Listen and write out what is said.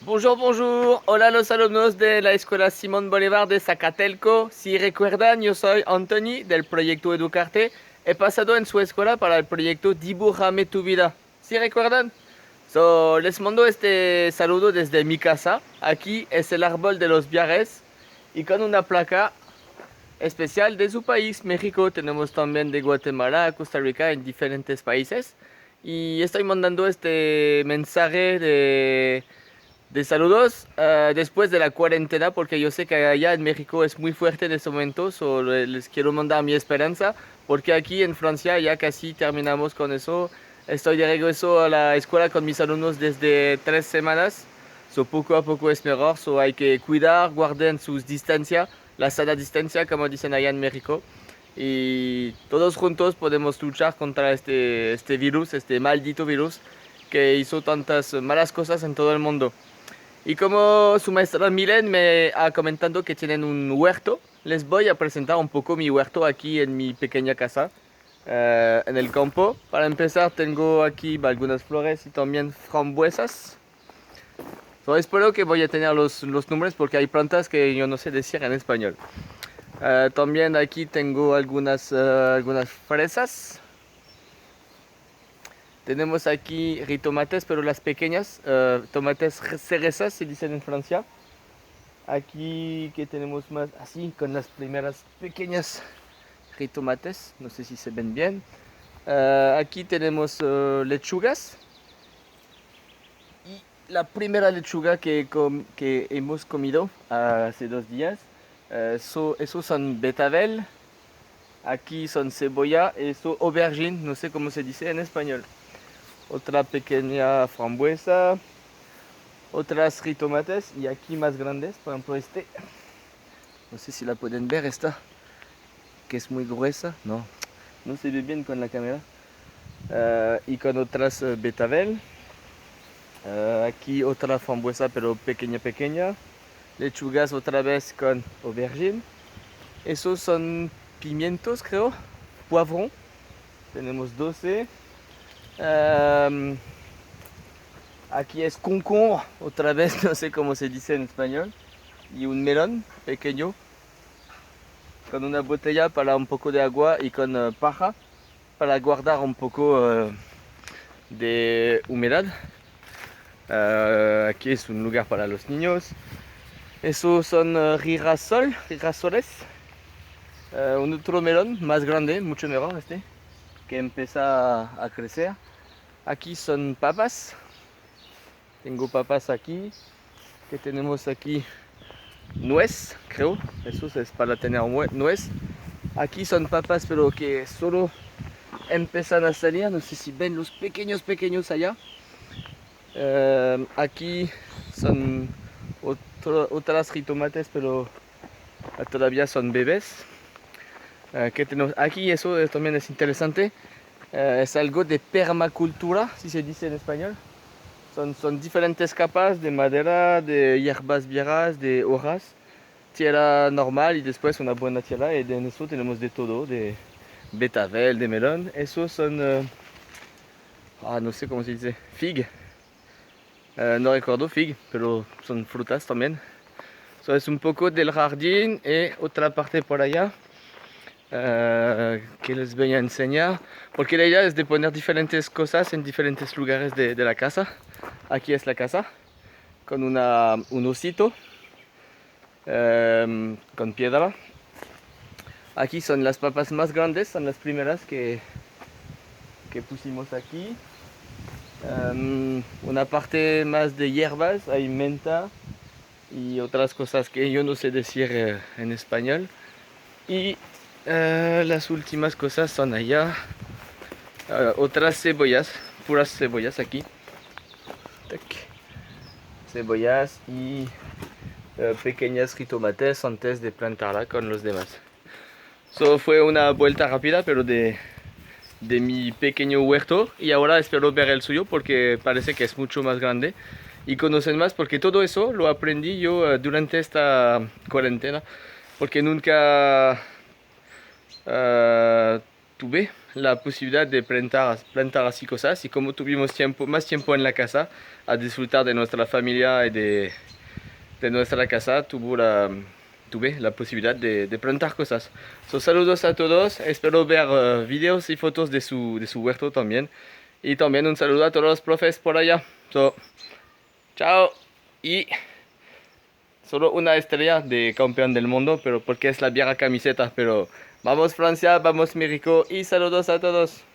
Bonjour, bonjour. Hola los alumnos de la Escuela Simón Bolívar de Zacatelco. Si recuerdan, yo soy Anthony del proyecto Educarte. He pasado en su escuela para el proyecto Dibújame tu vida. ¿Sí recuerdan? Les mando este saludo desde mi casa. Aquí es el árbol de los viajes y con una placa especial de su país, México. Tenemos también de Guatemala, Costa Rica, en diferentes países. Y estoy mandando este mensaje de saludos después de la cuarentena, porque yo sé que allá en México es muy fuerte en este momento. Les quiero mandar mi esperanza, porque aquí en Francia ya casi terminamos con eso. Estoy de regreso a la escuela con mis alumnos desde 3 semanas. Poco a poco es mejor. Hay que cuidar, guarden sus distancias, la sana distancia, como dicen allá en México. Y todos juntos podemos luchar contra este virus, este maldito virus que hizo tantas malas cosas en todo el mundo. Y como su maestra Milen me ha comentado que tienen un huerto, les voy a presentar un poco mi huerto aquí en mi pequeña casa, en el campo. Para empezar tengo aquí algunas flores y también frambuesas. Espero que voy a tener los nombres porque hay plantas que yo no sé decir en español. También aquí tengo algunas fresas. Tenemos aquí ritomates, pero las pequeñas, tomates cerezas se dicen en Francia. Aquí que tenemos más así con las primeras pequeñas jitomates, no sé si se ven bien. Aquí tenemos lechugas y la primera lechuga que hemos comido hace 2 días. Esos son betabel, aquí son cebolla, eso aubergine, no sé cómo se dice en español. Otra pequeña frambuesa, otras jitomates y aquí más grandes, por ejemplo este. No sé si la pueden ver esta, que es muy gruesa. No, no se ve bien con la cámara. Y con otras betabel. Aquí otra frambuesa pero pequeña pequeña. Lechugas otra vez con aubergine. Esos son pimientos creo. Poivron. Tenemos 12. Aquí es concombre otra vez, no sé cómo se dice en español. Y un melón pequeño. Con una botella para un poco de agua y con paja para guardar un poco de humedad. Aquí es un lugar para los niños. Esos son girasoles. Un otro melón más grande, mucho mejor este, que empieza a crecer. Aquí son papas. Tengo papas aquí. Que tenemos aquí nuez, creo. Eso es para tener nuez. Aquí son papas, pero que solo empiezan a salir. No sé si ven los pequeños allá. Aquí son otras jitomates, pero todavía son bebés. ¿Qué tenemos aquí? Eso también es interesante. Es algo de permacultura, si se dice en español. Son diferentes capas de madera, de hierbas viejas, de hojas, tierra normal y después una buena tierra. Y en eso tenemos de todo, de betabel, de melón. Esos son, no sé cómo se dice, fig. No recuerdo fig, pero son frutas también. Es un poco del jardín y otra parte por allá que les voy a enseñar. Porque la idea es de poner diferentes cosas en diferentes lugares de la casa. Aquí es la casa con un osito con piedra. Aquí son las papas más grandes, son las primeras que pusimos aquí. Una parte más de hierbas, hay menta y otras cosas que yo no sé decir en español. Y las últimas cosas son allá. Otras cebollas, puras cebollas aquí. Tac. Cebollas y pequeñas jitomates antes de plantarla con los demás. Fue una vuelta rápida, pero de mi pequeño huerto, y ahora espero ver el suyo porque parece que es mucho más grande y conocen más, porque todo eso lo aprendí yo durante esta cuarentena, porque nunca tuve la posibilidad de plantar así cosas y como tuvimos más tiempo en la casa a disfrutar de nuestra familia y de nuestra casa, tuve la posibilidad de plantar cosas. So, saludos a todos, espero ver videos y fotos de su huerto también. Y también un saludo a todos los profes por allá. So, chao. Y solo una estrella de campeón del mundo, pero porque es la vieja camiseta. Pero vamos Francia, vamos México y saludos a todos.